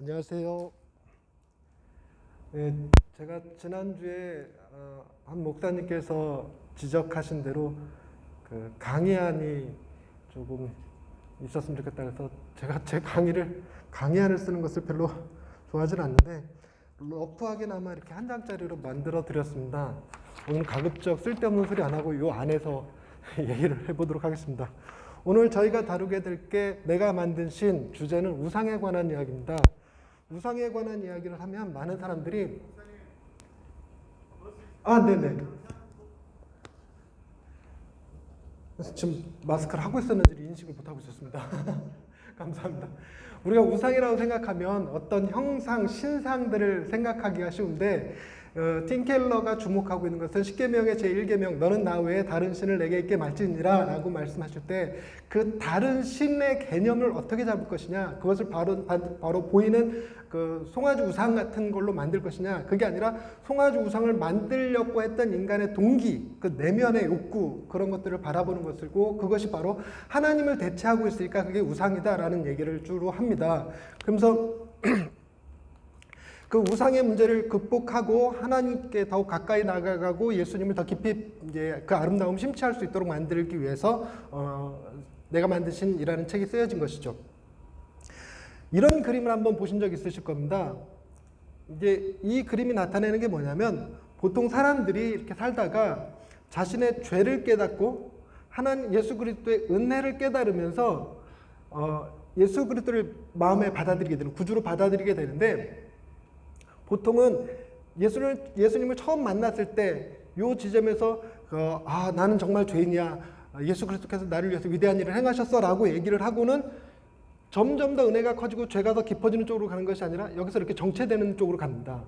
안녕하세요. 네, 제가 지난주에 한 목사님께서 지적하신 대로 그 강의안이 조금 있었으면 좋겠다 그래서 제가 제 강의안을 쓰는 것을 별로 좋아하진 않는데 러프하게나마 이렇게 한 장짜리로 만들어 드렸습니다. 오늘 가급적 쓸데없는 소리 안 하고 이 안에서 얘기를 해보도록 하겠습니다. 오늘 저희가 다루게 될 게 내가 만든 신, 주제는 우상에 관한 이야기입니다. 우상에 관한 이야기를 하면 많은 사람들이 네네. 그래서 지금 마스크를 하고 있었는지 인식을 못하고 있었습니다. 감사합니다. 우리가 우상이라고 생각하면 어떤 형상, 신상들을 생각하기가 쉬운데 팀 켈러가 주목하고 있는 것은 십계명의 제1계명 너는 나 외에 다른 신을 내게 있게 말지니라 라고 말씀하실 때 그 다른 신의 개념을 어떻게 잡을 것이냐, 그것을 바로 보이는 그 송아지 우상 같은 걸로 만들 것이냐, 그게 아니라 송아지 우상을 만들려고 했던 인간의 동기, 그 내면의 욕구, 그런 것들을 바라보는 것이고 그것이 바로 하나님을 대체하고 있으니까 그게 우상이다라는 얘기를 주로 합니다. 그러면서 그 우상의 문제를 극복하고 하나님께 더욱 가까이 나아가고 예수님을 더 깊이 이제 그 아름다움 심취할 수 있도록 만들기 위해서 내가 만든 신이라는 책이 쓰여진 것이죠. 이런 그림을 한번 보신 적 있으실 겁니다. 이제 이 그림이 나타내는 게 뭐냐면 보통 사람들이 이렇게 살다가 자신의 죄를 깨닫고 하나님 예수 그리스도의 은혜를 깨달으면서 예수 그리스도를 마음에 받아들이게 되는, 구주로 받아들이게 되는데 보통은 예수님을 처음 만났을 때 이 지점에서 나는 정말 죄인이야, 예수 그리스도께서 나를 위해서 위대한 일을 행하셨어 라고 얘기를 하고는 점점 더 은혜가 커지고 죄가 더 깊어지는 쪽으로 가는 것이 아니라 여기서 이렇게 정체되는 쪽으로 갑니다.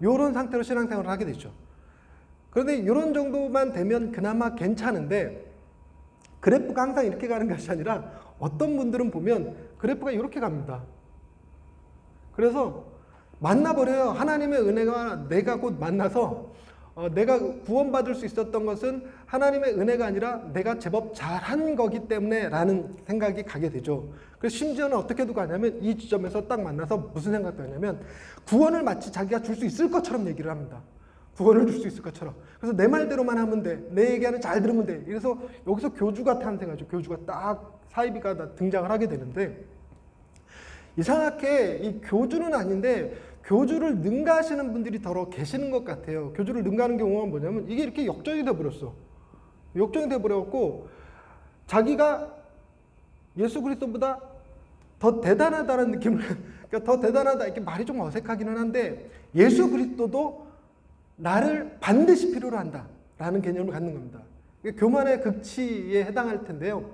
이런 상태로 신앙생활을 하게 되죠. 그런데 이런 정도만 되면 그나마 괜찮은데 그래프가 항상 이렇게 가는 것이 아니라 어떤 분들은 보면 그래프가 이렇게 갑니다. 그래서 만나버려요. 하나님의 은혜가 내가 곧 만나서 내가 구원받을 수 있었던 것은 하나님의 은혜가 아니라 내가 제법 잘한 거기 때문에 라는 생각이 가게 되죠. 그래서 심지어는 어떻게도 가냐면 이 지점에서 딱 만나서 무슨 생각도 하냐면 구원을 마치 자기가 줄 수 있을 것처럼 얘기를 합니다. 구원을 줄 수 있을 것처럼. 그래서 내 말대로만 하면 돼. 내 얘기하는 잘 들으면 돼. 그래서 여기서 교주가 탄생하죠. 교주가 딱 사이비가 등장을 하게 되는데 이상하게 이 교주는 아닌데 교주를 능가하시는 분들이 더러 계시는 것 같아요. 교주를 능가하는 경우가 뭐냐면 이게 이렇게 역전이 돼버렸어. 역전이 돼버렸고 자기가 예수 그리스도보다 더 대단하다는 느낌을 그러니까 더 대단하다 이렇게 말이 좀 어색하기는 한데 예수 그리스도도 나를 반드시 필요로 한다 라는 개념을 갖는 겁니다. 이게 교만의 극치에 해당할 텐데요.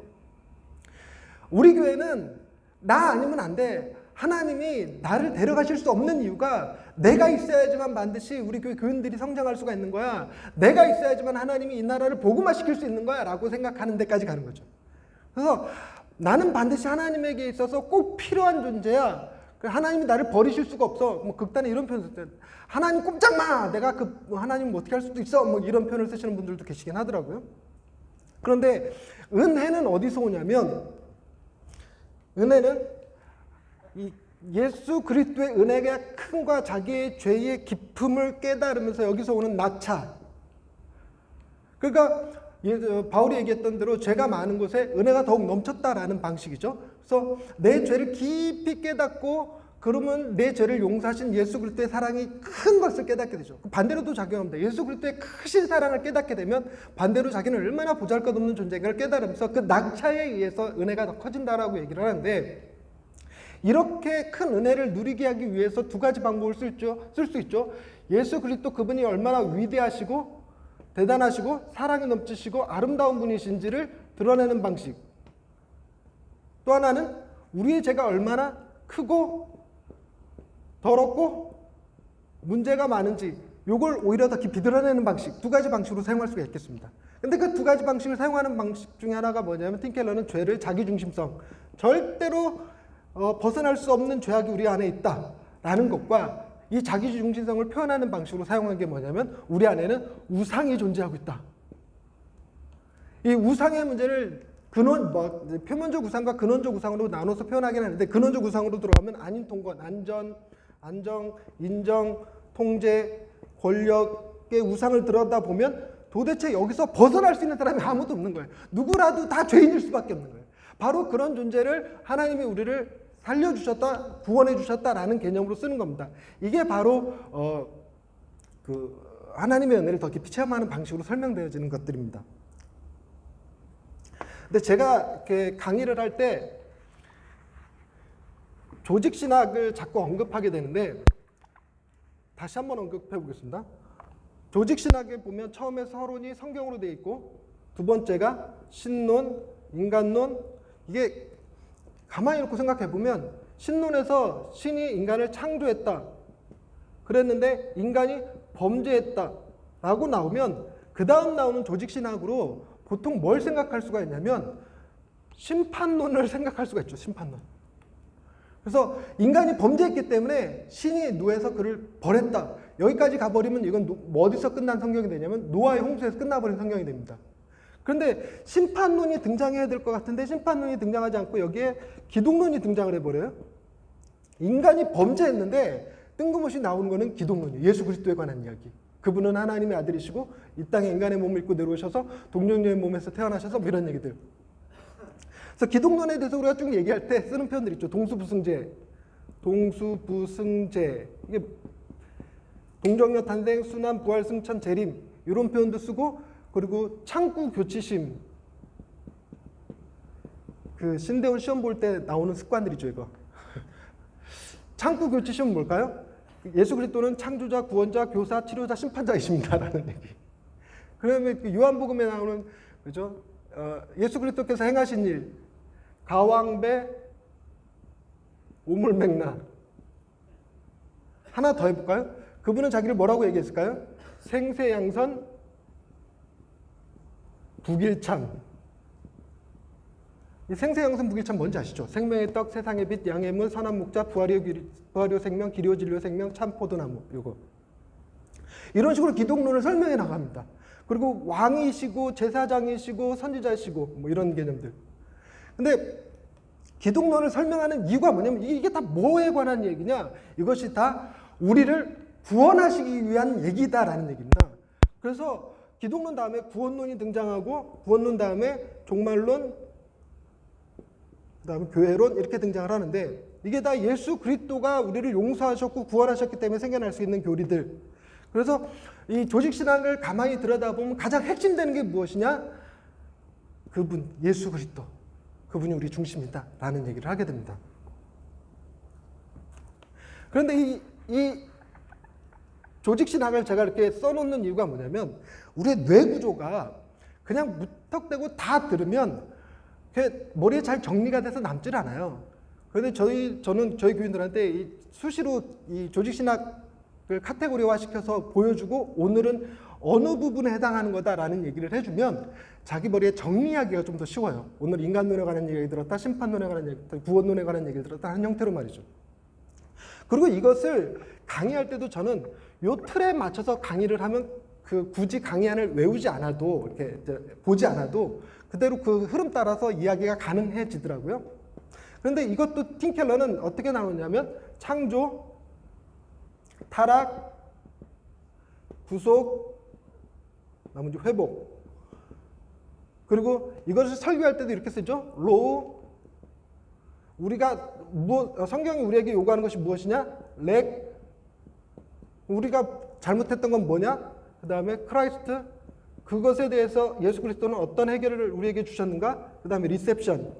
우리 교회는 나 아니면 안 돼. 하나님이 나를 데려가실 수 없는 이유가 내가 있어야지만 반드시 우리 교회 교인들이 성장할 수가 있는 거야. 내가 있어야지만 하나님이 이 나라를 복음화시킬 수 있는 거야 라고 생각하는 데까지 가는 거죠. 그래서 나는 반드시 하나님에게 있어서 꼭 필요한 존재야. 하나님이 나를 버리실 수가 없어. 뭐 극단에 이런 표현을 쓸 때 하나님 꼼짝 마. 내가 하나님 어떻게 할 수도 있어. 뭐 이런 표현을 쓰시는 분들도 계시긴 하더라고요. 그런데 은혜는 어디서 오냐면 은혜는 이 예수 그리스도의 은혜가 큰과 자기의 죄의 깊음을 깨달으면서 여기서 오는 낙차. 그러니까 바울이 얘기했던 대로 죄가 많은 곳에 은혜가 더욱 넘쳤다라는 방식이죠. 그래서 내 죄를 깊이 깨닫고 그러면 내 죄를 용서하신 예수 그리스도의 사랑이 큰 것을 깨닫게 되죠. 반대로도 작용합니다. 예수 그리스도의 크신 사랑을 깨닫게 되면 반대로 자기는 얼마나 보잘것없는 존재인가를 깨달으면서 그 낙차에 의해서 은혜가 더 커진다라고 얘기를 하는데 이렇게 큰 은혜를 누리게 하기 위해서 두 가지 방법을 쓸 수 있죠. 예수 그리스도 그분이 얼마나 위대하시고 대단하시고 사랑이 넘치시고 아름다운 분이신지를 드러내는 방식. 또 하나는 우리의 죄가 얼마나 크고 더럽고 문제가 많은지 이걸 오히려 더 깊이 드러내는 방식. 두 가지 방식으로 사용할 수가 있겠습니다. 근데 그 두 가지 방식을 사용하는 방식 중에 하나가 뭐냐면 팀 켈러는 죄를 자기중심성, 절대로 벗어날 수 없는 죄악이 우리 안에 있다라는 것과 이 자기중심성을 표현하는 방식으로 사용한 게 뭐냐면 우리 안에는 우상이 존재하고 있다. 이 우상의 문제를 표면적 우상과 근원적 우상으로 나눠서 표현하긴 하는데, 근원적 우상으로 들어가면 안인, 통건, 안정, 인정, 통제, 권력의 우상을 들여다보면 도대체 여기서 벗어날 수 있는 사람이 아무도 없는 거예요. 누구라도 다 죄인일 수밖에 없는 거예요. 바로 그런 존재를 하나님이 우리를 살려주셨다, 구원해주셨다라는 개념으로 쓰는 겁니다. 이게 바로 하나님의 은혜를 더 깊이 체험하는 방식으로 설명되어지는 것들입니다. 근데 제가 이렇게 강의를 할 때 조직신학을 자꾸 언급하게 되는데, 다시 한번 언급해 보겠습니다. 조직신학에 보면 처음에 서론이 성경으로 되어 있고, 두 번째가 신론, 인간론. 이게 가만히 놓고 생각해 보면 신론에서 신이 인간을 창조했다 그랬는데 인간이 범죄했다 라고 나오면, 그 다음 나오는 조직신학으로 보통 뭘 생각할 수가 있냐면 심판론을 생각할 수가 있죠. 심판론. 그래서 인간이 범죄했기 때문에 신이 노해서 그를 벌했다. 여기까지 가버리면 이건 어디서 끝난 성경이 되냐면 노아의 홍수에서 끝나버린 성경이 됩니다. 그런데 심판론이 등장해야 될 것 같은데 심판론이 등장하지 않고 여기에 기독론이 등장을 해버려요. 인간이 범죄했는데 뜬금없이 나오는 거는 기독론이에요. 예수 그리스도에 관한 이야기. 그분은 하나님의 아들이시고 이 땅에 인간의 몸을 입고 내려오셔서 동정녀의 몸에서 태어나셔서 뭐 이런 얘기들. 그래서 기독론에 대해서 우리가 쭉 얘기할 때 쓰는 표현들 있죠. 동수부승제. 이게 동정녀 탄생, 순환, 부활, 승천, 재림 이런 표현도 쓰고, 그리고 창구 교치심. 그 신대원 시험 볼 때 나오는 습관들이죠, 이거. 창구 교치심은 뭘까요? 예수 그리스도는 창조자, 구원자, 교사, 치료자, 심판자이십니다라는 얘기. 그러면 요한복음에 나오는, 그죠? 예수 그리스도께서 행하신 일, 가왕배, 오물맥락. 하나 더 해볼까요? 그분은 자기를 뭐라고 얘기했을까요? 생세양선, 북일참. 이 생세양선, 북일참 뭔지 아시죠? 생명의 떡, 세상의 빛, 양의 문, 선한 목자, 부활의 생명, 길이요 진리요 생명, 참 포도나무. 요거. 이런 식으로 기독론을 설명해 나갑니다. 그리고 왕이시고 제사장이시고 선지자이시고 뭐 이런 개념들. 근데 기독론을 설명하는 이유가 뭐냐면 이게 다 뭐에 관한 얘기냐? 이것이 다 우리를 구원하시기 위한 얘기다라는 얘기입니다. 그래서 기독론 다음에 구원론이 등장하고, 구원론 다음에 종말론, 그 다음에 교회론 이렇게 등장을 하는데, 이게 다 예수 그리스도가 우리를 용서하셨고 구원하셨기 때문에 생겨날 수 있는 교리들. 그래서 이 조직신학을 가만히 들여다보면 가장 핵심되는 게 무엇이냐? 그분, 예수 그리스도. 그분이 우리 중심이다 라는 얘기를 하게 됩니다. 그런데 이 조직신학을 제가 이렇게 써놓는 이유가 뭐냐면, 우리의 뇌 구조가 그냥 무턱대고 다 들으면 머리에 잘 정리가 돼서 남질 않아요. 그런데 저는 저희 교인들한테 수시로 이 조직신학을 카테고리화 시켜서 보여주고, 오늘은 어느 부분에 해당하는 거다라는 얘기를 해주면 자기 머리에 정리하기가 좀 더 쉬워요. 오늘 인간론에 관한 얘기 들었다, 심판론에 관한 얘기 들었다, 구원론에 관한 얘기를 들었다 하는 형태로 말이죠. 그리고 이것을 강의할 때도 저는 요 틀에 맞춰서 강의를 하면 굳이 강의안을 외우지 않아도, 이렇게 보지 않아도 그대로 그 흐름 따라서 이야기가 가능해지더라고요. 그런데 이것도 팀 켈러는 어떻게 나오냐면 창조, 타락, 구속, 나머지 회복. 그리고 이것을 설교할 때도 이렇게 쓰죠. 로우. 우리가 성경이 우리에게 요구하는 것이 무엇이냐? 렉. 우리가 잘못했던 건 뭐냐? 그 다음에 크라이스트. 그것에 대해서 예수 그리스도는 어떤 해결을 우리에게 주셨는가? 그 다음에 리셉션.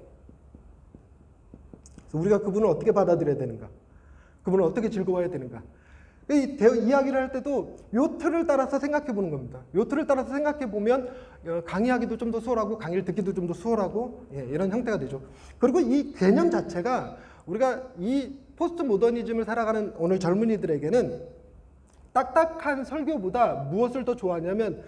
우리가 그분을 어떻게 받아들여야 되는가? 그분을 어떻게 즐거워해야 되는가? 이야기를 할 때도 요 틀을 따라서 생각해 보는 겁니다. 요 틀을 따라서 생각해 보면 강의하기도 좀 더 수월하고 강의를 듣기도 좀 더 수월하고, 이런 형태가 되죠. 그리고 이 개념 자체가 우리가 이 포스트 모더니즘을 살아가는 오늘 젊은이들에게는 딱딱한 설교보다 무엇을 더 좋아하냐면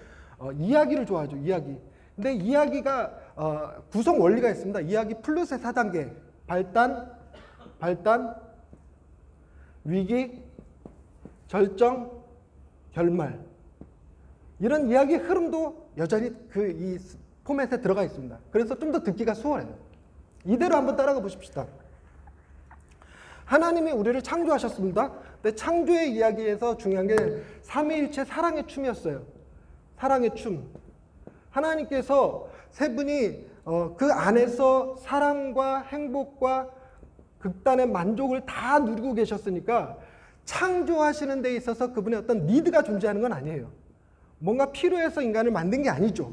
이야기를 좋아하죠. 이야기. 근데 이야기가 구성 원리가 있습니다. 이야기 플러스의 4단계. 발단, 위기, 절정, 결말. 이런 이야기의 흐름도 여전히 이 포맷에 들어가 있습니다. 그래서 좀 더 듣기가 수월해요. 이대로 한번 따라가 보십시다. 하나님이 우리를 창조하셨습니다. 근데 창조의 이야기에서 중요한 게 삼위일체 사랑의 춤이었어요. 사랑의 춤. 하나님께서 세 분이 그 안에서 사랑과 행복과 극단의 만족을 다 누리고 계셨으니까 창조하시는 데 있어서 그분의 어떤 니드가 존재하는 건 아니에요. 뭔가 필요해서 인간을 만든 게 아니죠.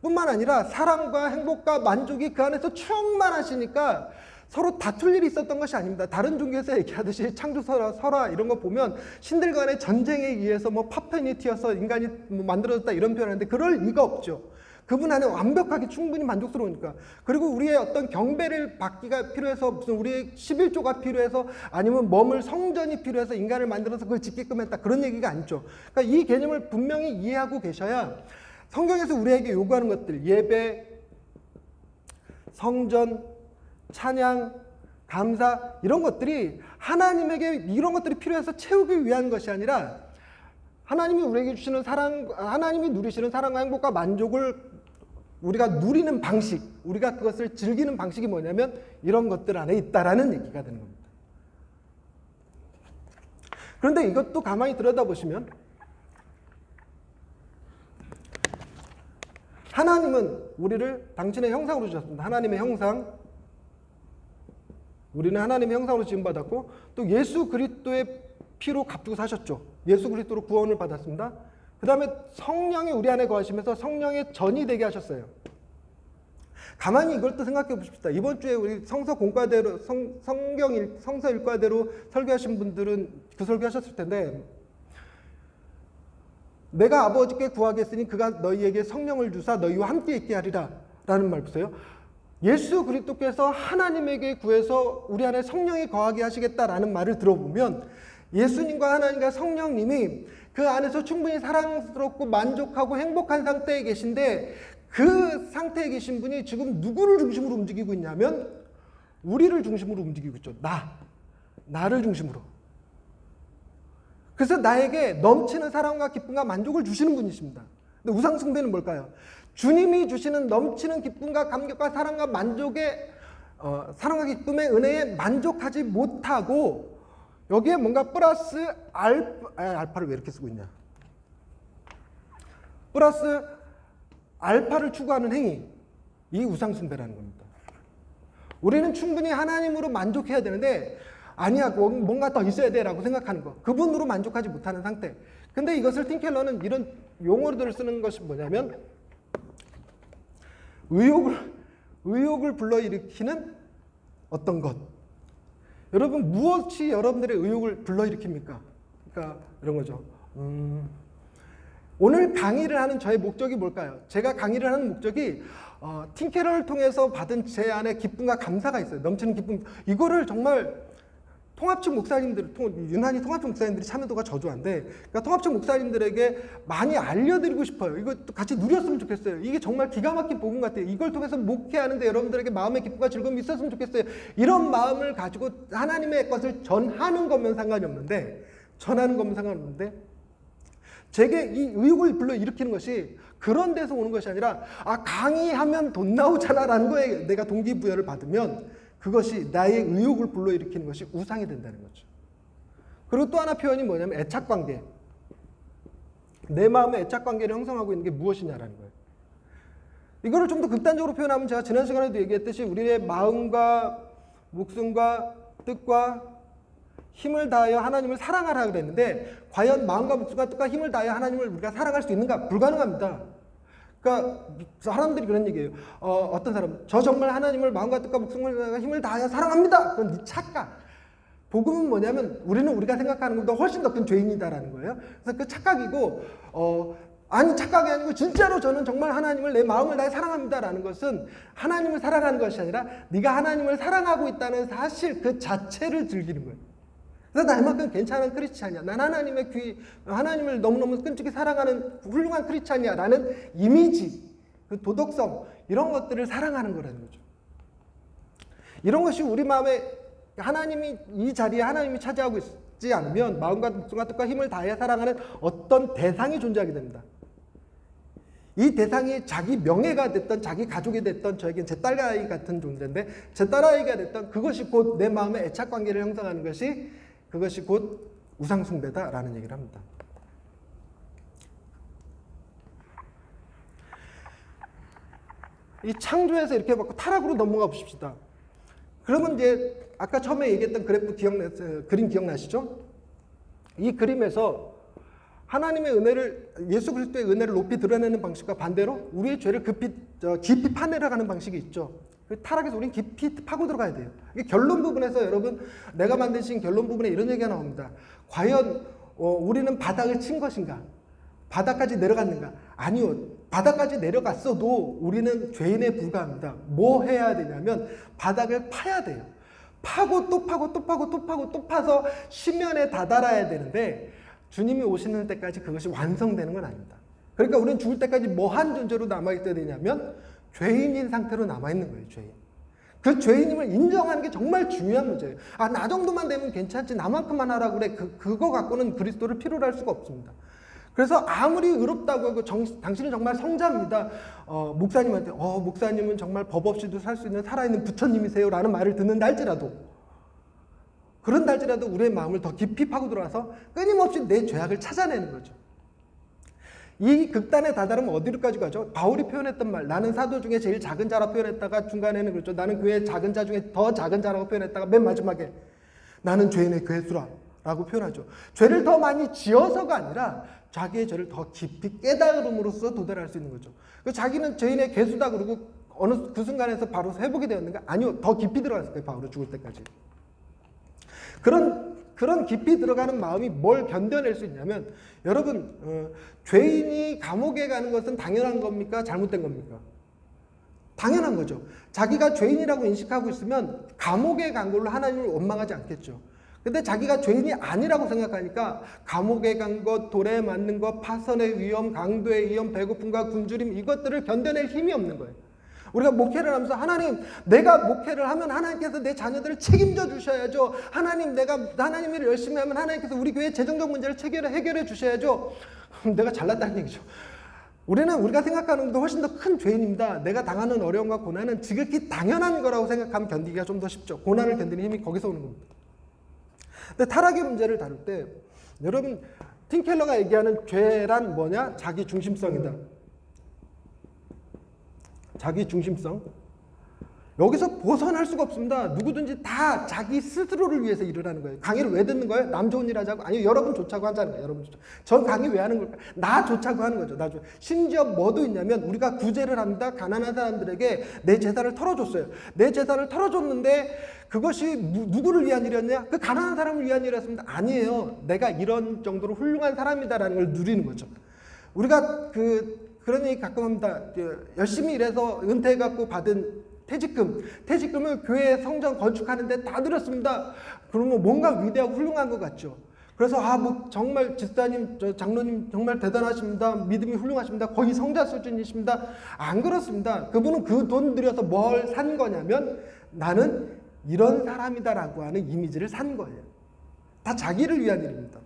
뿐만 아니라 사랑과 행복과 만족이 그 안에서 충만하시니까 서로 다툴 일이 있었던 것이 아닙니다. 다른 종교에서 얘기하듯이 창조설화, 설화 이런 거 보면 신들 간의 전쟁에 의해서 뭐 파편이 튀어서 인간이 뭐 만들어졌다 이런 표현을 하는데 그럴 리가 없죠. 그분 안에 완벽하게 충분히 만족스러우니까. 그리고 우리의 어떤 경배를 받기가 필요해서 무슨 우리의 11조가 필요해서 아니면 머물 성전이 필요해서 인간을 만들어서 그걸 짓게끔 했다. 그런 얘기가 아니죠. 그러니까 이 개념을 분명히 이해하고 계셔야 성경에서 우리에게 요구하는 것들, 예배, 성전, 찬양, 감사 이런 것들이 하나님에게 이런 것들이 필요해서 채우기 위한 것이 아니라 하나님이 우리에게 주시는 사랑, 하나님이 누리시는 사랑과 행복과 만족을 우리가 누리는 방식, 우리가 그것을 즐기는 방식이 뭐냐면 이런 것들 안에 있다라는 얘기가 되는 겁니다. 그런데 이것도 가만히 들여다보시면 하나님은 우리를 당신의 형상으로 주셨습니다. 하나님의 형상. 우리는 하나님의 형상으로 지음받았고 또 예수 그리스도의 피로 값주고 사셨죠. 예수 그리스도로 구원을 받았습니다. 그 다음에 성령이 우리 안에 거하시면서 성령의 전이 되게 하셨어요. 가만히 이걸 또 생각해 보십시다. 이번 주에 우리 성서 공과대로 성서 일과대로 설교하신 분들은 그 설교하셨을 텐데 내가 아버지께 구하겠으니 그가 너희에게 성령을 주사 너희와 함께 있게 하리라 라는 말 보세요. 예수 그리스도께서 하나님에게 구해서 우리 안에 성령이 거하게 하시겠다라는 말을 들어보면 예수님과 하나님과 성령님이 그 안에서 충분히 사랑스럽고 만족하고 행복한 상태에 계신데 그 상태에 계신 분이 지금 누구를 중심으로 움직이고 있냐면 우리를 중심으로 움직이고 있죠. 나를 중심으로. 그래서 나에게 넘치는 사랑과 기쁨과 만족을 주시는 분이십니다. 근데 우상 숭배는 뭘까요? 주님이 주시는 넘치는 기쁨과 감격과 사랑과 만족의 사랑과 기쁨의 은혜에 만족하지 못하고 여기에 뭔가 플러스 알파를 왜 이렇게 쓰고 있냐? 플러스 알파를 추구하는 행위, 이 우상 숭배라는 겁니다. 우리는 충분히 하나님으로 만족해야 되는데 아니야, 뭔가 더 있어야 돼라고 생각하는 거. 그분으로 만족하지 못하는 상태. 근데 이것을 팀켈러는 이런 용어들을 쓰는 것이 뭐냐면 의욕을 불러일으키는 어떤 것. 여러분 무엇이 여러분들의 의욕을 불러일으킵니까? 그러니까 이런 거죠. 오늘 강의를 하는 저의 목적이 뭘까요? 제가 강의를 하는 목적이 팀캐러를 통해서 받은 제 안에 기쁨과 감사가 있어요. 넘치는 기쁨. 이거를 정말 통합측 목사님들, 유난히 통합측 목사님들이 참여도가 저조한데, 그러니까 통합측 목사님들에게 많이 알려드리고 싶어요. 이거 같이 누렸으면 좋겠어요. 이게 정말 기가 막힌 복음 같아요. 이걸 통해서 목회하는데 여러분들에게 마음의 기쁨과 즐거움이 있었으면 좋겠어요. 이런 마음을 가지고 하나님의 것을 전하는 것면 상관이 없는데, 제게 이 의욕을 불러일으키는 것이 그런 데서 오는 것이 아니라 강의하면 돈 나오잖아라는 거에 내가 동기부여를 받으면 그것이 나의 의욕을 불러일으키는 것이 우상이 된다는 거죠. 그리고 또 하나 표현이 뭐냐면 애착관계. 내 마음의 애착관계를 형성하고 있는 게 무엇이냐라는 거예요. 이거를 좀 더 극단적으로 표현하면 제가 지난 시간에도 얘기했듯이 우리의 마음과 목숨과 뜻과 힘을 다하여 하나님을 사랑하라 그랬는데 과연 마음과 목숨과 뜻과 힘을 다하여 하나님을 우리가 사랑할 수 있는가? 불가능합니다. 그러니까 사람들이 그런 얘기예요. 어떤 사람, 저 정말 하나님을 마음과 뜻과 목숨과 힘을 다하여 사랑합니다. 그건 네 착각. 복음은 뭐냐면 우리는 우리가 생각하는 것보다 훨씬 더 큰 죄인이다라는 거예요. 그래서 그 착각이고 아니 착각이 아니고 진짜로 저는 정말 하나님을 내 마음을 다해 사랑합니다라는 것은 하나님을 사랑하는 것이 아니라 네가 하나님을 사랑하고 있다는 사실 그 자체를 즐기는 거예요. 그래서 나만큼 괜찮은 크리스찬이야. 난 하나님을 너무너무 끈질기 사랑하는 훌륭한 크리스찬이야. 라는 이미지, 그 도덕성, 이런 것들을 사랑하는 거라는 거죠. 이런 것이 우리 마음에 이 자리에 하나님이 차지하고 있지 않으면 마음과 목숨과 뜻과 힘을 다해 사랑하는 어떤 대상이 존재하게 됩니다. 이 대상이 자기 명예가 됐던 자기 가족이 됐던 저에겐 제 딸아이 같은 존재인데 제 딸아이가 됐던 그것이 곧 내 마음의 애착관계를 형성하는 것이 그것이 곧 우상숭배다라는 얘기를 합니다. 이 창조에서 이렇게 받고 타락으로 넘어가 보십시다. 그러면 이제 아까 처음에 얘기했던 그림 기억나시죠? 이 그림에서 하나님의 은혜를 예수 그리스도의 은혜를 높이 드러내는 방식과 반대로 우리의 죄를 깊이 파내려가는 방식이 있죠. 타락해서 우리는 깊이 파고 들어가야 돼요. 결론 부분에서 여러분 내가 만드신 결론 부분에 이런 얘기가 나옵니다. 과연 우리는 바닥을 친 것인가? 바닥까지 내려갔는가? 아니요. 바닥까지 내려갔어도 우리는 죄인에 불과합니다. 뭐 해야 되냐면 바닥을 파야 돼요. 파고 또 파고 또 파고 또 파고 또 파서 심연에 다다라야 되는데 주님이 오시는 때까지 그것이 완성되는 건 아닙니다. 그러니까 우리는 죽을 때까지 뭐한 존재로 남아있어야 되냐면 죄인인 상태로 남아있는 거예요. 죄인. 그 죄인임을 인정하는 게 정말 중요한 문제예요. 아, 나 정도만 되면 괜찮지 나만큼만 하라고 그래. 그거 갖고는 그리스도를 필요로 할 수가 없습니다. 그래서 아무리 의롭다고 하고 당신은 정말 성자입니다. 목사님한테 목사님은 정말 법 없이도 살 수 있는 살아있는 부처님이세요 라는 말을 듣는다 할지라도 그런다 할지라도 우리의 마음을 더 깊이 파고 들어와서 끊임없이 내 죄악을 찾아내는 거죠. 이 극단에 다다르면 어디로까지 가죠? 바울이 표현했던 말 나는 사도 중에 제일 작은 자라 표현했다가 중간에는 그렇죠. 나는 교회의 작은 자 중에 더 작은 자라고 표현했다가 맨 마지막에 나는 죄인의 괴수라 라고 표현하죠. 죄를 더 많이 지어서가 아니라 자기의 죄를 더 깊이 깨달음으로써 도달할 수 있는 거죠. 자기는 죄인의 괴수다 그러고 어느 그 순간에서 바로 회복이 되었는가? 아니요. 더 깊이 들어갔을 거예요. 바울은 죽을 때까지. 그런 깊이 들어가는 마음이 뭘 견뎌낼 수 있냐면 여러분 죄인이 감옥에 가는 것은 당연한 겁니까? 잘못된 겁니까? 당연한 거죠. 자기가 죄인이라고 인식하고 있으면 감옥에 간 걸로 하나님을 원망하지 않겠죠. 근데 자기가 죄인이 아니라고 생각하니까 감옥에 간 것, 돌에 맞는 것, 파선의 위험, 강도의 위험, 배고픔과 굶주림 이것들을 견뎌낼 힘이 없는 거예요. 우리가 목회를 하면서 하나님 내가 목회를 하면 하나님께서 내 자녀들을 책임져 주셔야죠. 하나님 내가 하나님 일을 열심히 하면 하나님께서 우리 교회의 재정적 문제를 해결해 주셔야죠. 내가 잘났다는 얘기죠. 우리가 생각하는 것보다 훨씬 더 큰 죄인입니다. 내가 당하는 어려움과 고난은 지극히 당연한 거라고 생각하면 견디기가 좀 더 쉽죠. 고난을 견디는 힘이 거기서 오는 겁니다. 근데 타락의 문제를 다룰 때 여러분 팀 켈러가 얘기하는 죄란 뭐냐? 자기 중심성이다. 자기 중심성. 여기서 벗어날 수가 없습니다. 누구든지 다 자기 스스로를 위해서 일을 하는 거예요. 강의를 왜 듣는 거예요? 남 좋은 일 하자고? 아니요, 여러분 좋자고 하자는 거예요. 여러분 좋자고. 전 강의 왜 하는 걸까? 나 좋자고 하는 거죠. 심지어 뭐도 있냐면 우리가 구제를 합니다. 가난한 사람들에게 내 재산을 털어줬어요. 내 재산을 털어줬는데 그것이 누구를 위한 일이었냐? 그 가난한 사람을 위한 일이었습니다. 아니에요. 내가 이런 정도로 훌륭한 사람이다라는 걸 누리는 거죠. 우리가 그런 얘기 가끔 합니다. 열심히 일해서 은퇴해갖고 받은 퇴직금을 교회 성전 건축하는데 다 들였습니다. 그러면 뭔가 위대하고 훌륭한 것 같죠. 그래서 정말 집사님, 장로님 정말 대단하십니다. 믿음이 훌륭하십니다. 거의 성자 수준이십니다. 안 그렇습니다. 그분은 그 돈 들여서 뭘 산 거냐면 나는 이런 사람이다라고 하는 이미지를 산 거예요. 다 자기를 위한 일입니다.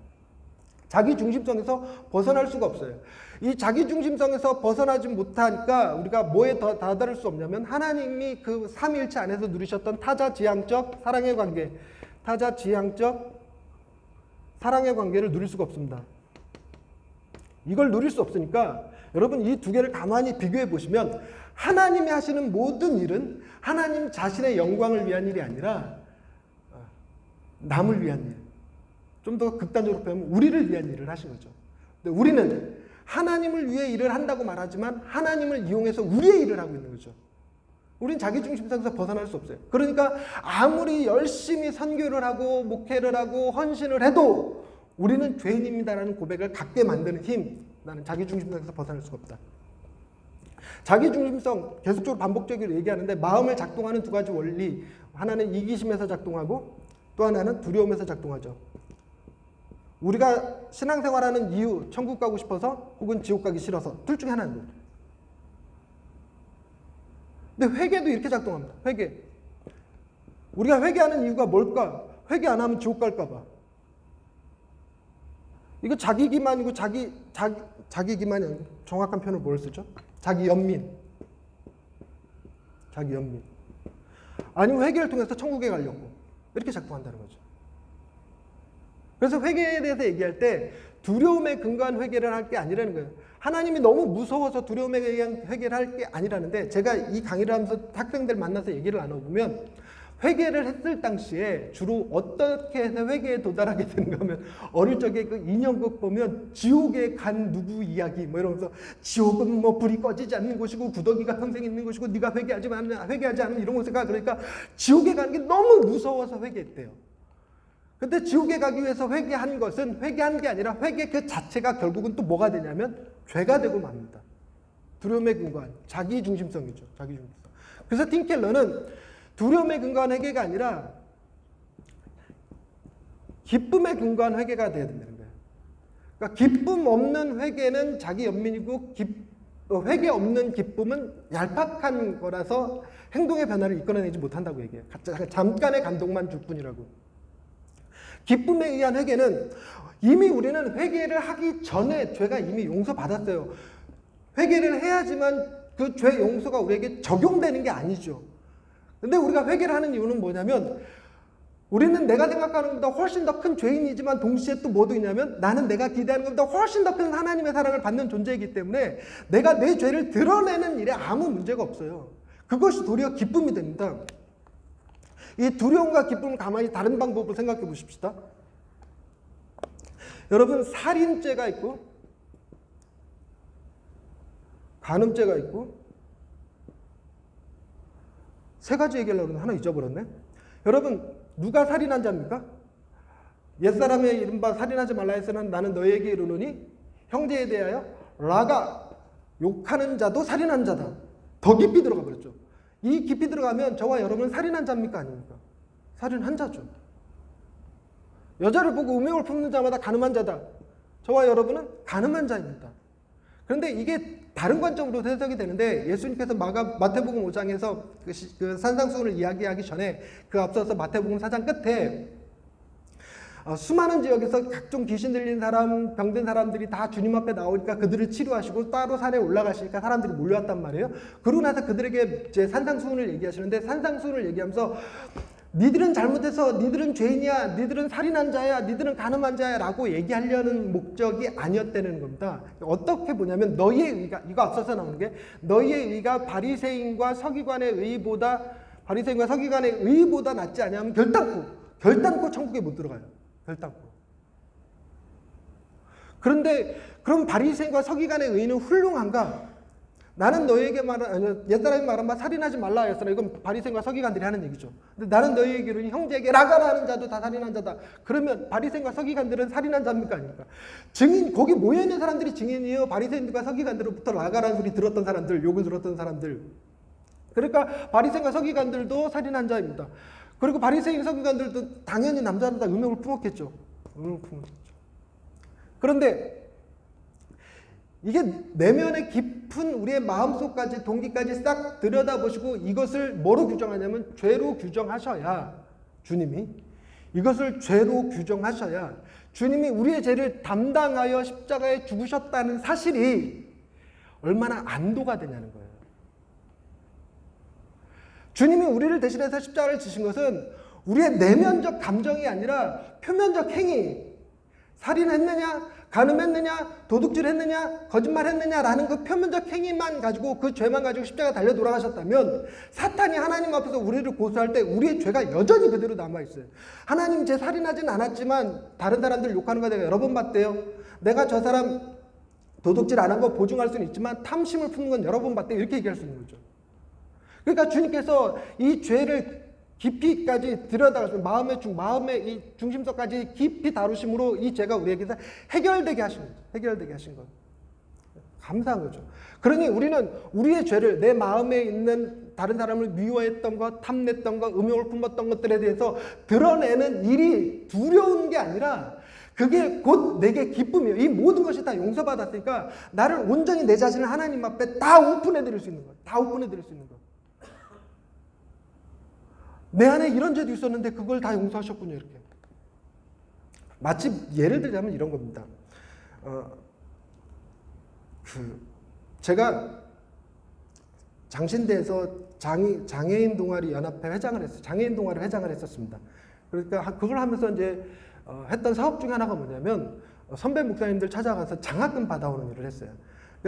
자기 중심성에서 벗어날 수가 없어요. 이 자기 중심성에서 벗어나지 못하니까 우리가 뭐에 더 다다를 수 없냐면 하나님이 그 삼위일체 안에서 누리셨던 타자지향적 사랑의 관계, 타자지향적 사랑의 관계를 누릴 수가 없습니다. 이걸 누릴 수 없으니까 여러분 이 두 개를 가만히 비교해 보시면 하나님이 하시는 모든 일은 하나님 자신의 영광을 위한 일이 아니라 남을 위한 일. 좀 더 극단적으로 표현하면 우리를 위한 일을 하신 거죠. 근데 우리는 하나님을 위해 일을 한다고 말하지만 하나님을 이용해서 우리의 일을 하고 있는 거죠. 우린 자기 중심성에서 벗어날 수 없어요. 그러니까 아무리 열심히 선교를 하고 목회를 하고 헌신을 해도 우리는 죄인입니다라는 고백을 갖게 만드는 힘, 나는 자기 중심성에서 벗어날 수가 없다. 자기 중심성 계속적으로 반복적으로 얘기하는데 마음을 작동하는 두 가지 원리, 하나는 이기심에서 작동하고 또 하나는 두려움에서 작동하죠. 우리가 신앙생활하는 이유, 천국 가고 싶어서 혹은 지옥 가기 싫어서 둘 중에 하나는 거예요. 근데 회개도 이렇게 작동합니다. 회개. 우리가 회개하는 이유가 뭘까? 회개 안 하면 지옥 갈까 봐. 이거 자기 기만이고 자기 기만이 아니고 정확한 표현을 뭘 쓰죠? 자기 연민. 자기 연민. 아니면 회개를 통해서 천국에 가려고 이렇게 작동한다는 거죠. 그래서 회개에 대해서 얘기할 때 두려움에 근거한 회개를 할 게 아니라는 거예요. 하나님이 너무 무서워서 두려움에 의한 회개를 할 게 아니라는데, 제가 이 강의를 하면서 학생들 만나서 얘기를 나눠보면 회개를 했을 당시에 주로 어떻게 해서 회개에 도달하게 되는가 하면, 어릴 적에 그 인형극 보면 지옥에 간 누구 이야기 뭐 이러면서, 지옥은 뭐 불이 꺼지지 않는 곳이고 구더기가 평생 있는 곳이고 네가 회개하지 않으면 이런 곳에 가. 그러니까 지옥에 가는 게 너무 무서워서 회개했대요. 근데 지옥에 가기 위해서 회개한 것은 회개한 게 아니라 회개 그 자체가 결국은 또 뭐가 되냐면 죄가 되고 맙니다. 두려움에 근거한 자기중심성이죠. 자기중심성. 그래서 팀켈러는 두려움에 근거한 회개가 아니라 기쁨에 근거한 회개가 돼야 된다는 거예요. 그러니까 기쁨 없는 회개는 자기 연민이고, 회개 없는 기쁨은 얄팍한 거라서 행동의 변화를 이끌어내지 못한다고 얘기해요. 잠깐의 감동만 줄 뿐이라고. 기쁨에 의한 회개는 이미 우리는 회개를 하기 전에 죄가 이미 용서받았어요. 회개를 해야지만 그 죄 용서가 우리에게 적용되는 게 아니죠. 근데 우리가 회개를 하는 이유는 뭐냐면, 우리는 내가 생각하는 것보다 훨씬 더 큰 죄인이지만 동시에 또 뭐도 있냐면, 나는 내가 기대하는 것보다 훨씬 더 큰 하나님의 사랑을 받는 존재이기 때문에 내가 내 죄를 드러내는 일에 아무 문제가 없어요. 그것이 도리어 기쁨이 됩니다. 이 두려움과 기쁨을 가만히 다른 방법으로 생각해 보십시다. 여러분, 살인죄가 있고 간음죄가 있고, 세 가지 얘기하려고 했는데 하나 잊어버렸네. 여러분, 누가 살인한 자입니까? 옛사람의 이른바 살인하지 말라 했으나 나는 너에게 이르노니 형제에 대하여 라가 욕하는 자도 살인한 자다. 더 깊이 들어가 버렸죠. 이 깊이 들어가면 저와 여러분은 살인한 자입니까? 아닙니까? 살인한 자죠. 여자를 보고 음욕을 품는 자마다 간음한 자다. 저와 여러분은 간음한 자입니다. 그런데 이게 다른 관점으로 해석이 되는데, 예수님께서 마태복음 5장에서 그 산상수훈을 이야기하기 전에 그 앞서서 마태복음 4장 끝에 수많은 지역에서 각종 귀신 들린 사람, 병든 사람들이 다 주님 앞에 나오니까 그들을 치료하시고 따로 산에 올라가시니까 사람들이 몰려왔단 말이에요. 그러고 나서 그들에게 이제 산상수훈을 얘기하시는데, 산상수훈을 얘기하면서 니들은 잘못해서 니들은 죄인이야, 니들은 살인한 자야, 니들은 간음한 자야 라고 얘기하려는 목적이 아니었다는 겁니다. 어떻게 보냐면, 너희의 의가, 이거 앞서서 나오는 게, 너희의 의가 바리새인과 서기관의 의보다 낫지 않냐면 결단코 천국에 못 들어가요. 결단코. 그런데 그럼 바리새인과 서기관의 의는 훌륭한가? 나는 너희에게 옛사람이 말한 바 살인하지 말라 했으나, 이건 바리새인과 서기관들이 하는 얘기죠. 근데 나는 너희에게 이르니 형제에게 라가라 하는 자도 다 살인한 자다. 그러면 바리새인과 서기관들은 살인한 자입니까? 아닙니까? 증인, 거기 모여있는 사람들이 증인이에요. 바리새인과 서기관들로부터 라가라는 소리 들었던 사람들, 욕을 들었던 사람들. 그러니까 바리새인과 서기관들도 살인한 자입니다. 그리고 바리새인 서기관들도 당연히 남자는 다 음욕을 품었겠죠. 음욕을 품었겠죠. 그런데 이게 내면의 깊은 우리의 마음속까지, 동기까지 싹 들여다보시고 이것을 뭐로 규정하냐면 죄로 규정하셔야, 주님이 이것을 죄로 규정하셔야 주님이 우리의 죄를 담당하여 십자가에 죽으셨다는 사실이 얼마나 안도가 되냐는 거예요. 주님이 우리를 대신해서 십자가를 지신 것은 우리의 내면적 감정이 아니라 표면적 행위, 살인했느냐, 간음했느냐, 도둑질했느냐, 거짓말했느냐라는 그 표면적 행위만 가지고, 그 죄만 가지고 십자가 달려 돌아가셨다면, 사탄이 하나님 앞에서 우리를 고소할 때 우리의 죄가 여전히 그대로 남아있어요. 하나님, 제 살인하진 않았지만 다른 사람들 욕하는 거 내가 여러 번 봤대요. 내가 저 사람 도둑질 안 한 거 보증할 수는 있지만 탐심을 품는 건 여러 번 봤대요. 이렇게 얘기할 수 있는 거죠. 그러니까 주님께서 이 죄를 깊이까지 들여다가서 마음의 이 중심서까지 깊이 다루심으로 이 죄가 우리에게서 해결되게 하신 거죠. 해결되게 하신 것. 감사한 거죠. 그러니 우리는 우리의 죄를, 내 마음에 있는 다른 사람을 미워했던 것, 탐냈던 것, 음욕을 품었던 것들에 대해서 드러내는 일이 두려운 게 아니라 그게 곧 내게 기쁨이에요. 이 모든 것이 다 용서받았으니까 나를 온전히 내 자신을 하나님 앞에 다 오픈해드릴 수 있는 거예요. 다 오픈해드릴 수 있는 거예요. 내 안에 이런 죄도 있었는데 그걸 다 용서하셨군요. 이렇게. 마치 예를 들자면 이런 겁니다. 제가 장신대에서 장애인 동아리 연합회 회장을 했어요. 장애인 동아리 회장을 했었습니다. 그러니까 그걸 하면서 이제 했던 사업 중에 하나가 뭐냐면 선배 목사님들 찾아가서 장학금 받아오는 일을 했어요.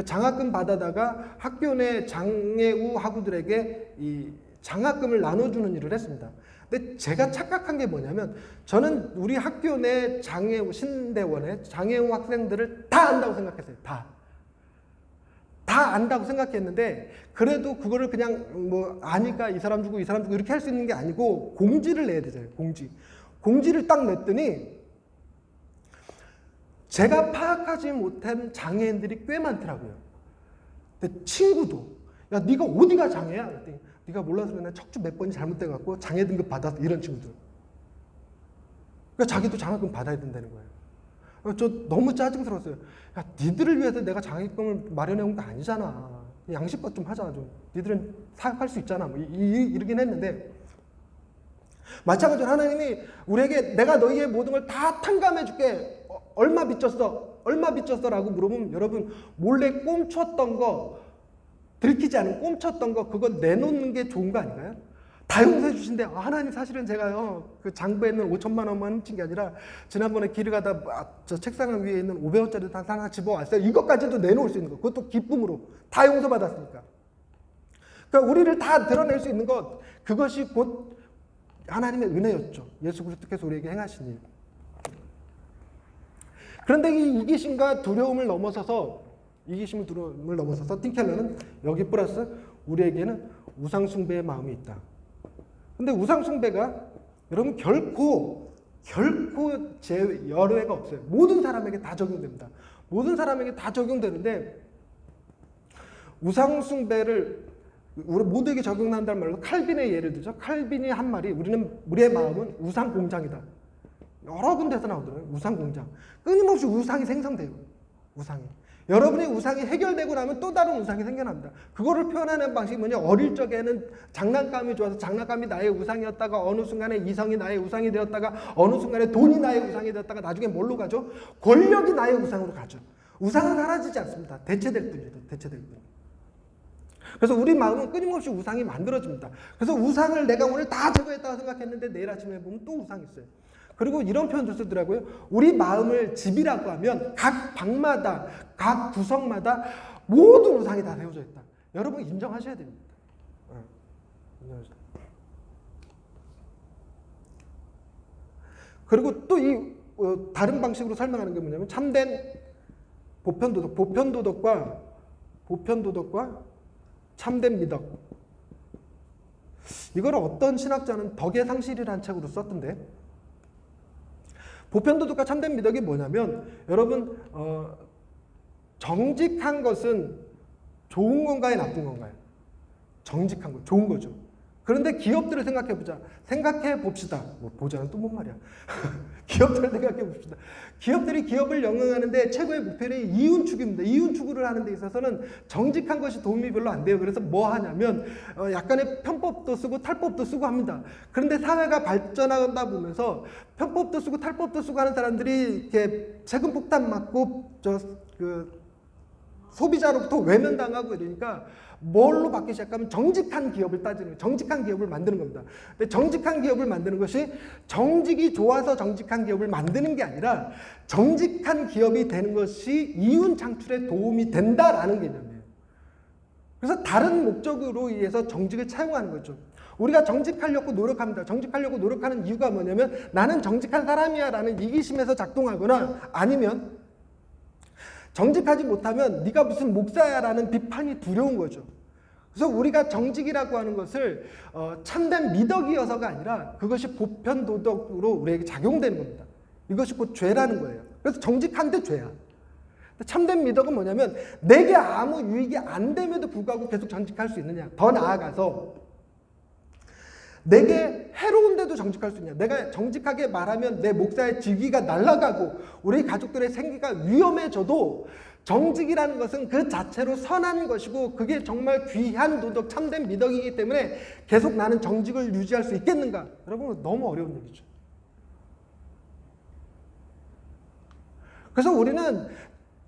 장학금 받아다가 학교 내 장애우 학우들에게 이 장학금을 나눠주는 일을 했습니다. 근데 제가 착각한 게 뭐냐면 저는 우리 학교 내 장애우 신대원의 장애우 학생들을 다 안다고 생각했어요. 다 안다고 생각했는데 그래도 그거를 그냥 뭐 아니까 이 사람 주고 이 사람 주고 이렇게 할 수 있는 게 아니고 공지를 내야 되잖아요. 공지를 딱 냈더니 제가 파악하지 못한 장애인들이 꽤 많더라고요. 근데 친구도 야 네가 어디가 장애야? 그랬더니 네가 몰라서 그냥 척추 몇 번이 잘못돼갖고 장애 등급 받았어. 이런 친구들. 그러니까 자기도 장학금 받아야 된다는 거예요. 저 너무 짜증스러웠어요. 야 니들을 위해서 내가 장학금을 마련해온 거 아니잖아. 양심껏 좀 하자. 좀 니들은 사역할 수 있잖아. 뭐 이러긴 했는데 마찬가지로 하나님이 우리에게 내가 너희의 모든 걸 다 탕감해줄게. 얼마 빚졌어? 라고 물어보면 여러분 몰래 꼼쳤던 거 들키지 않은 꼼쳤던 거 그거 내놓는 게 좋은 거 아닌가요? 다 용서해 주신대. 하나님 사실은 제가요 그 장부에 있는 5천만 원만 훔친 게 아니라 지난번에 길을 가다 저 책상 위에 있는 500원짜리 하나 집어왔어요. 이것까지도 내놓을 수 있는 거 그것도 기쁨으로 다 용서받았으니까. 그러니까 우리를 다 드러낼 수 있는 것 그것이 곧 하나님의 은혜였죠. 예수 그리스도께서 우리에게 행하신 일. 그런데 이 이기심과 두려움을 넘어서서 팀 켈러는 여기 플러스 우리에게는 우상숭배의 마음이 있다. 근데 우상숭배가 여러분 결코 예외가 없어요. 모든 사람에게 다 적용됩니다. 모든 사람에게 다 적용되는데 우상숭배를 우리 모두에게 적용한다는 말로 칼빈의 예를 들죠. 칼빈이 한 말이 우리의 마음은 우상공장이다. 여러 군데서 나오더라고요. 우상공장. 끊임없이 우상이 생성돼요. 우상이. 여러분의 우상이 해결되고 나면 또 다른 우상이 생겨납니다. 그거를 표현하는 방식이 뭐냐. 어릴 적에는 장난감이 좋아서 장난감이 나의 우상이었다가 어느 순간에 이성이 나의 우상이 되었다가 어느 순간에 돈이 나의 우상이 되었다가 나중에 뭘로 가죠? 권력이 나의 우상으로 가죠. 우상은 사라지지 않습니다. 대체될 뿐이죠. 대체될 뿐. 그래서 우리 마음은 끊임없이 우상이 만들어집니다. 그래서 우상을 내가 오늘 다 제거했다고 생각했는데 내일 아침에 보면 또 우상이 있어요. 그리고 이런 표현도 쓰더라고요. 우리 마음을 집이라고 하면 각 방마다 각 구석마다 모든 우상이 다 세워져 있다. 여러분 인정하셔야 됩니다. 그리고 또 이 다른 방식으로 설명하는 게 뭐냐면 참된 보편도덕과 참된 미덕. 이걸 어떤 신학자는 덕의 상실이라는 책으로 썼던데 보편도덕과 참된 미덕이 뭐냐면 여러분 정직한 것은 좋은 건가요? 나쁜 건가요? 정직한 거 좋은 거죠. 그런데 기업들을 생각해 봅시다. 뭐 보자는 또 뭔 말이야. 기업들을 생각해 봅시다. 기업들이 기업을 영위하는데 최고의 목표는 이윤추구입니다. 이윤추구를 하는 데 있어서는 정직한 것이 도움이 별로 안 돼요. 그래서 뭐 하냐면 약간의 편법도 쓰고 탈법도 쓰고 합니다. 그런데 사회가 발전하다 보면서 편법도 쓰고 탈법도 쓰고 하는 사람들이 이렇게 세금 폭탄 맞고 소비자로부터 외면당하고 이러니까 뭘로 받기 시작하면 정직한 기업을 따지는 거예요. 정직한 기업을 만드는 겁니다. 근데 정직한 기업을 만드는 것이 정직이 좋아서 정직한 기업을 만드는 게 아니라 정직한 기업이 되는 것이 이윤 창출에 도움이 된다라는 개념이에요. 그래서 다른 목적으로 의해서 정직을 차용하는 거죠. 우리가 정직하려고 노력합니다. 정직하려고 노력하는 이유가 뭐냐면 나는 정직한 사람이야 라는 이기심에서 작동하거나 아니면 정직하지 못하면 네가 무슨 목사야 라는 비판이 두려운 거죠. 그래서 우리가 정직이라고 하는 것을 참된 미덕이어서가 아니라 그것이 보편도덕으로 우리에게 작용되는 겁니다. 이것이 곧 죄라는 거예요. 그래서 정직한데 죄야. 참된 미덕은 뭐냐면 내게 아무 유익이 안 됨에도 불구하고 계속 정직할 수 있느냐. 더 나아가서 내게 해로운데도 정직할 수 있냐. 내가 정직하게 말하면 내 목사의 직위가 날아가고 우리 가족들의 생기가 위험해져도 정직이라는 것은 그 자체로 선한 것이고 그게 정말 귀한 도덕, 참된 미덕이기 때문에 계속 나는 정직을 유지할 수 있겠는가? 여러분 너무 어려운 얘기죠. 그래서 우리는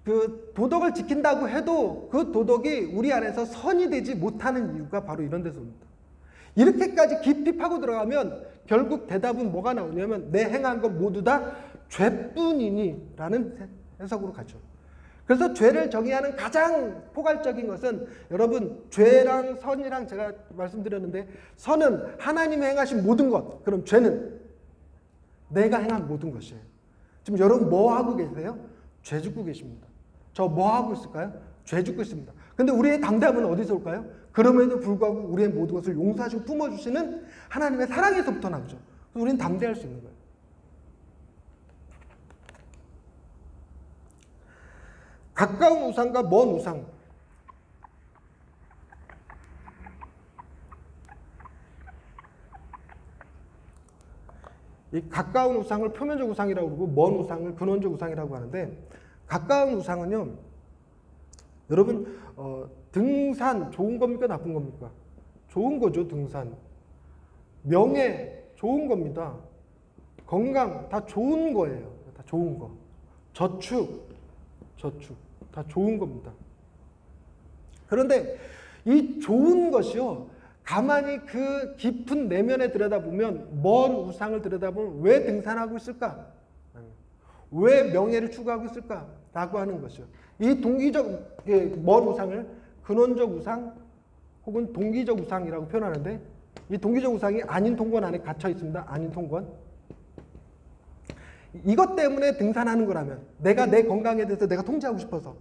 그 도덕을 지킨다고 해도 그 도덕이 우리 안에서 선이 되지 못하는 이유가 바로 이런 데서 옵니다. 이렇게까지 깊이 파고 들어가면 결국 대답은 뭐가 나오냐면 내 행한 것 모두 다 죄뿐이니 라는 해석으로 가죠. 그래서 죄를 정의하는 가장 포괄적인 것은 여러분 죄랑 선이랑 제가 말씀드렸는데 선은 하나님이 행하신 모든 것, 그럼 죄는 내가 행한 모든 것이에요. 지금 여러분 뭐 하고 계세요? 죄 짓고 계십니다. 저 뭐 하고 있을까요? 죄 짓고 있습니다. 근데 우리의 담대함은 어디서 올까요? 그럼에도 불구하고 우리의 모든 것을 용서하시고 품어주시는 하나님의 사랑에서부터 나오죠. 그래서 우리는 담대할 수 있는 거예요. 가까운 우상과 먼 우상. 이 가까운 우상을 표면적 우상이라고 그러고 먼 우상을 근원적 우상이라고 하는데, 가까운 우상은요, 여러분 등산 좋은 겁니까 나쁜 겁니까? 좋은 거죠. 등산, 명예 좋은 겁니다. 건강 다 좋은 거예요. 다 좋은 거. 저축 다 좋은 겁니다. 그런데 이 좋은 것이요, 가만히 그 깊은 내면에 들여다보면, 먼 우상을 들여다보면 왜 등산하고 있을까? 왜 명예를 추구하고 있을까? 라고 하는 것이요. 이 동기적 먼 우상을 근원적 우상 혹은 동기적 우상이라고 표현하는데, 이 동기적 우상이 아닌 통권 안에 갇혀 있습니다. 아닌 통권. 이것 때문에 등산하는 거라면, 내가 내 건강에 대해서 내가 통제하고 싶어서,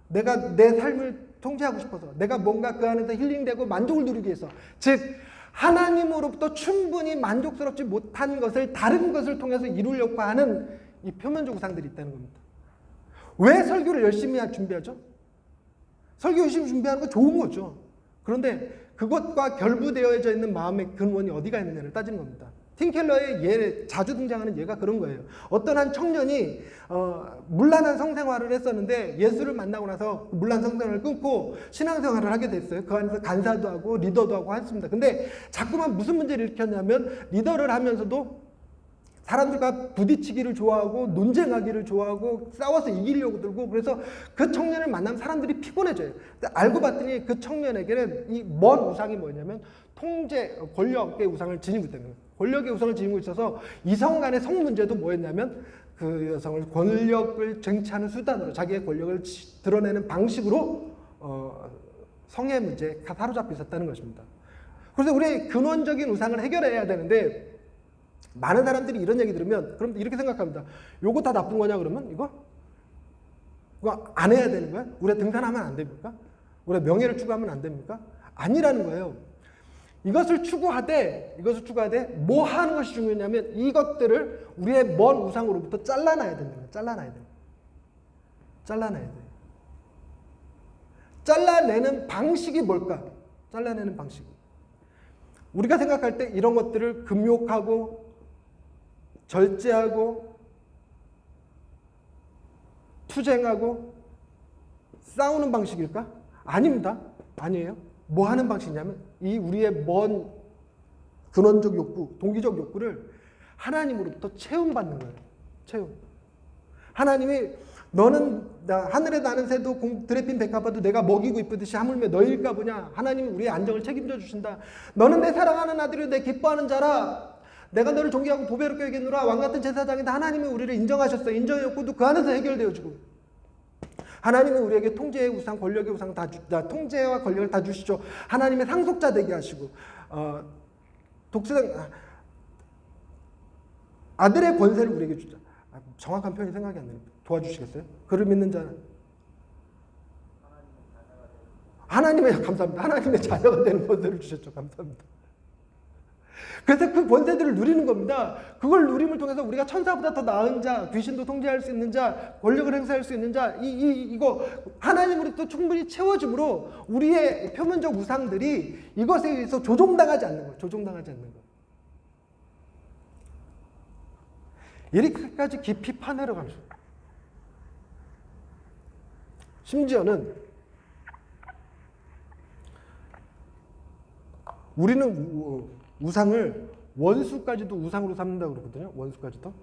내가 내 삶을 통제하고 싶어서, 내가 뭔가 그 안에서 힐링되고 만족을 누리기 위해서, 즉 하나님으로부터 충분히 만족스럽지 못한 것을 다른 것을 통해서 이루려고 하는 이 표면적 우상들이 있다는 겁니다. 왜 설교를 열심히 준비하죠? 설교 열심히 준비하는 거 좋은 거죠. 그런데 그것과 결부되어져 있는 마음의 근원이 어디가 있느냐를 따지는 겁니다. 팀 켈러의 예, 자주 등장하는 예가 그런 거예요. 어떤 한 청년이 문란한 성생활을 했었는데, 예수를 만나고 나서 문란 성생활을 끊고 신앙생활을 하게 됐어요. 그 안에서 간사도 하고 리더도 하고 했습니다. 근데 자꾸만 무슨 문제를 일으켰냐면, 리더를 하면서도 사람들과 부딪히기를 좋아하고 논쟁하기를 좋아하고 싸워서 이기려고 들고, 그래서 그 청년을 만나면 사람들이 피곤해져요. 알고 봤더니 그 청년에게는 이 먼 우상이 뭐냐면 통제, 권력의 우상을 지니고 있다는 거예요. 권력의 우상을 지니고 있어서 이성 간의 성 문제도 뭐였냐면, 그 여성을 권력을 쟁취하는 수단으로, 자기의 권력을 드러내는 방식으로 성의 문제에 사로잡혀 있었다는 것입니다. 그래서 우리의 근원적인 우상을 해결해야 되는데, 많은 사람들이 이런 얘기 들으면 그럼 이렇게 생각합니다. 요거 다 나쁜 거냐 그러면? 이거 안 해야 되는 거야? 우리가 등산하면 안 됩니까? 우리가 명예를 추구하면 안 됩니까? 아니라는 거예요. 이것을 추구하되 뭐 하는 것이 중요하냐면, 이것들을 우리의 먼 우상으로부터 잘라놔야 된다는 거예요. 잘라놔야 돼요. 잘라내는 방식이 뭘까? 잘라내는 방식. 우리가 생각할 때 이런 것들을 금욕하고 절제하고 투쟁하고 싸우는 방식일까? 아닙니다. 아니에요. 뭐 하는 방식이냐면, 이 우리의 먼 근원적 욕구, 동기적 욕구를 하나님으로부터 체험받는 거예요. 체험. 하나님이 너는 하늘에 나는 새도 들에 핀 백합화도 내가 먹이고 이쁘듯이 하물며 너일까 보냐. 하나님이 우리의 안정을 책임져 주신다. 너는 내 사랑하는 아들이요 내 기뻐하는 자라. 내가 너를 존귀하고 보배롭게 여기노라. 왕같은 제사장이다. 하나님이 우리를 인정하셨어요. 인정의 욕구도 그 안에서 해결되어지고, 하나님은 우리에게 통제의 우상, 권력의 우상 통제와 권력을 다 주시죠. 하나님의 상속자 되게 하시고, 독수당 아들의 권세를 우리에게 주자. 정확한 표현이 생각이 안 나요. 도와주시겠어요? 그를 믿는 자는 하나님의, 감사합니다. 하나님의 자녀가 되는 권세를 주셨죠. 감사합니다. 그래서 그 권세들을 누리는 겁니다. 그걸 누림을 통해서 우리가 천사보다 더 나은 자, 귀신도 통제할 수 있는 자, 권력을 행사할 수 있는 자, 이거 하나님으로부터 충분히 채워줌으로 우리의 표면적 우상들이 이것에 의해서 조종당하지 않는 거예요. 조종당하지 않는 거예요. 이렇게까지 깊이 파내려가면서, 심지어는 우리는 우상을 원수까지도 우상으로 삼는다고 그러거든요. 원수까지도.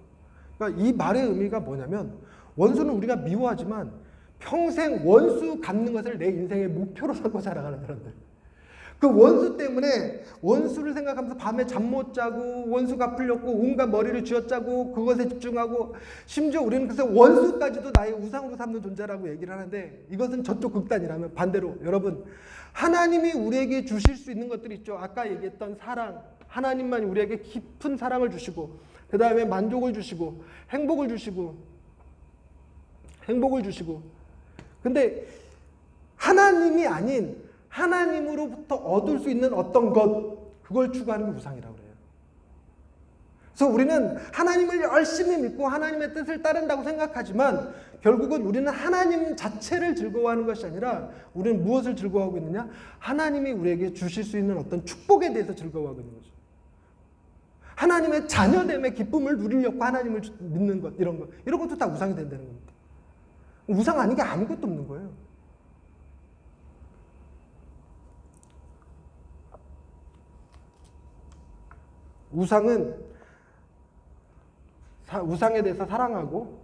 그러니까 이 말의 의미가 뭐냐면, 원수는 우리가 미워하지만 평생 원수 갚는 것을 내 인생의 목표로 삼고 살아가는 사람들. 그 원수 때문에 원수를 생각하면서 밤에 잠 못 자고 원수 갚으려고 온갖 머리를 쥐어짜고 그것에 집중하고 심지어 우리는 그래서 원수까지도 나의 우상으로 삼는 존재라고 얘기를 하는데 이것은 저쪽 극단이라면 반대로 여러분 하나님이 우리에게 주실 수 있는 것들이 있죠. 아까 얘기했던 사랑 하나님만이 우리에게 깊은 사랑을 주시고 그 다음에 만족을 주시고 행복을 주시고 근데 하나님이 아닌 하나님으로부터 얻을 수 있는 어떤 것 그걸 추구하는 게 우상이라고 그래요. 그래서 우리는 하나님을 열심히 믿고 하나님의 뜻을 따른다고 생각하지만 결국은 우리는 하나님 자체를 즐거워하는 것이 아니라 우리는 무엇을 즐거워하고 있느냐? 하나님이 우리에게 주실 수 있는 어떤 축복에 대해서 즐거워하고 있는 거죠. 하나님의 자녀됨의 기쁨을 누리려고 하나님을 믿는 것 이런 것도 다 우상이 된다는 겁니다. 우상 아닌 게 아무것도 없는 거예요. 우상에 대해서 사랑하고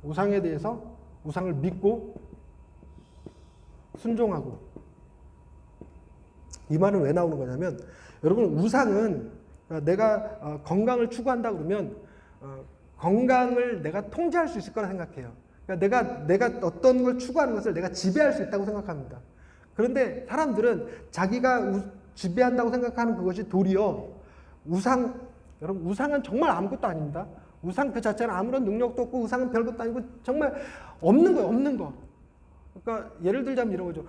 우상에 대해서 우상을 믿고 순종하고 이 말은 왜 나오는 거냐면 여러분 우상은 내가 건강을 추구한다 그러면 건강을 내가 통제할 수 있을 거라 생각해요. 그러니까 내가 어떤 걸 추구하는 것을 내가 지배할 수 있다고 생각합니다. 그런데 사람들은 자기가 지배한다고 생각하는 그것이 도리어 여러분 우상은 정말 아무것도 아닙니다. 우상 그 자체는 아무런 능력도 없고 우상은 별것도 아니고 정말 없는 거예요. 없는 거. 그러니까 예를 들자면 이런 거죠.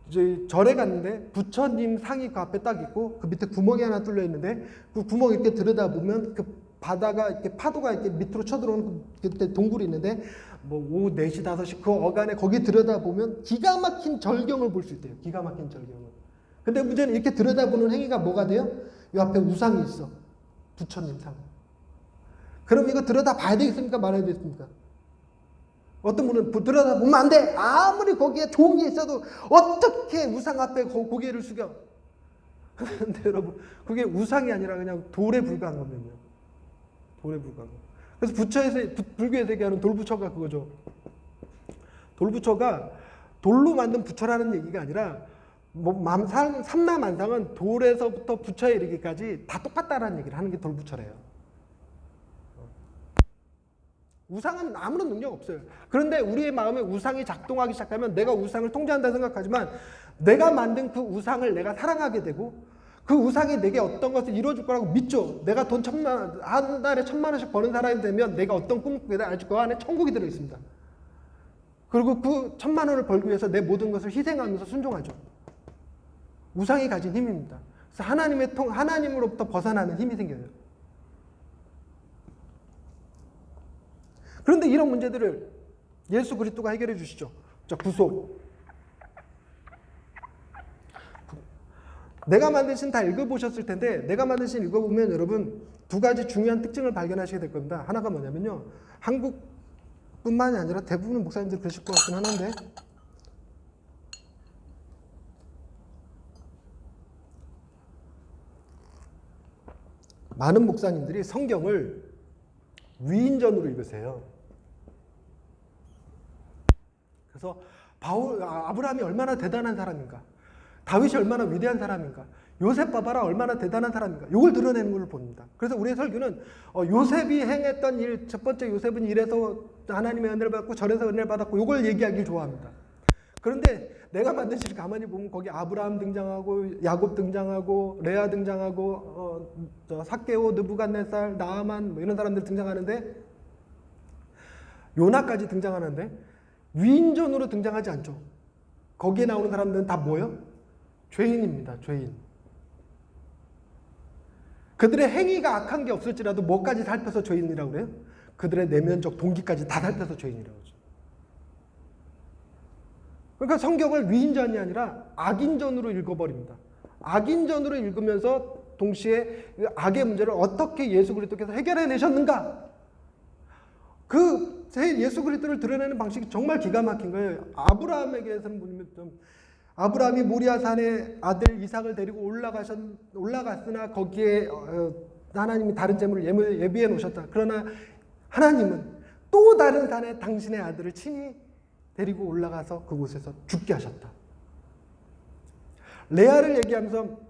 이제 절에 갔는데 부처님 상이 그 앞에 딱 있고 그 밑에 구멍이 하나 뚫려 있는데 그 구멍 이렇게 들여다보면 그 바다가 이렇게 파도가 이렇게 밑으로 쳐들어오는 그때 동굴이 있는데 뭐 오후 4시 5시 그 어간에 거기 들여다보면 기가 막힌 절경을 볼 수 있대요. 기가 막힌 절경을. 근데 문제는 이렇게 들여다보는 행위가 뭐가 돼요? 이 앞에 우상이 있어. 부처님 상. 그럼 이거 들여다봐야 되겠습니까? 말아야 되겠습니까? 어떤 분은 들여다보면 안 돼. 아무리 거기에 좋은 게 있어도 어떻게 우상 앞에 고개를 숙여. 근데 여러분 그게 우상이 아니라 그냥 돌에 불과한 거면요. 돌에 불과한 거. 그래서 불교에서 얘기하는 돌부처가 그거죠. 돌부처가 돌로 만든 부처라는 얘기가 아니라 삼라만상은 돌에서부터 부처에 이르기까지 다 똑같다라는 얘기를 하는 게 돌부처래요. 우상은 아무런 능력 없어요. 그런데 우리의 마음에 우상이 작동하기 시작하면 내가 우상을 통제한다 생각하지만 내가 만든 그 우상을 내가 사랑하게 되고 그 우상이 내게 어떤 것을 이루어줄 거라고 믿죠. 내가 돈 한 달에 1,000,000원씩 버는 사람이 되면 내가 어떤 꿈을 꾸게 돼 알죠. 그 안에 천국이 들어있습니다. 그리고 그 1,000,000원을 벌기 위해서 내 모든 것을 희생하면서 순종하죠. 우상이 가진 힘입니다. 그래서 하나님으로부터 벗어나는 힘이 생겨요. 그런데 이런 문제들을 예수 그리스도가 해결해 주시죠. 자, 구속. 내가 만든 신 다 읽어보셨을 텐데 내가 만든 신 읽어보면 여러분 두 가지 중요한 특징을 발견하시게 될 겁니다. 하나가 뭐냐면요. 한국뿐만이 아니라 대부분의 목사님들 그러실 것 같긴 하는데 많은 목사님들이 성경을 위인전으로 읽으세요. 그래서 아브라함이 얼마나 대단한 사람인가, 다윗이 얼마나 위대한 사람인가, 요셉 봐봐라 얼마나 대단한 사람인가, 이걸 드러내는 걸 봅니다. 그래서 우리의 설교는 요셉이 행했던 일, 첫 번째 요셉은 이래서 하나님의 은혜를 받고 저래서 은혜를 받았고 이걸 얘기하길 좋아합니다. 그런데 내가 만든 실 가만히 보면 거기 아브라함 등장하고 야곱 등장하고 레아 등장하고 삭개오, 느부갓네살, 나아만 뭐 이런 사람들 등장하는데 요나까지 등장하는데 위인전으로 등장하지 않죠. 거기에 나오는 사람들은 다 뭐예요? 죄인입니다. 죄인. 그들의 행위가 악한 게 없을지라도 뭐까지 살펴서 죄인이라고 그래요? 그들의 내면적 동기까지 다 살펴서 죄인이라고 하죠. 그러니까 성경을 위인전이 아니라 악인전으로 읽어버립니다. 악인전으로 읽으면서 동시에 악의 문제를 어떻게 예수 그리스도께서 해결해내셨는가? 그 예수 그리스도를 드러내는 방식이 정말 기가 막힌 거예요. 아브라함에게서는 보면 아브라함이 모리아산에 아들 이삭을 데리고 올라갔으나 거기에 하나님이 다른 재물을 예비해 놓으셨다. 그러나 하나님은 또 다른 산에 당신의 아들을 친히 데리고 올라가서 그곳에서 죽게 하셨다. 레아를 얘기하면서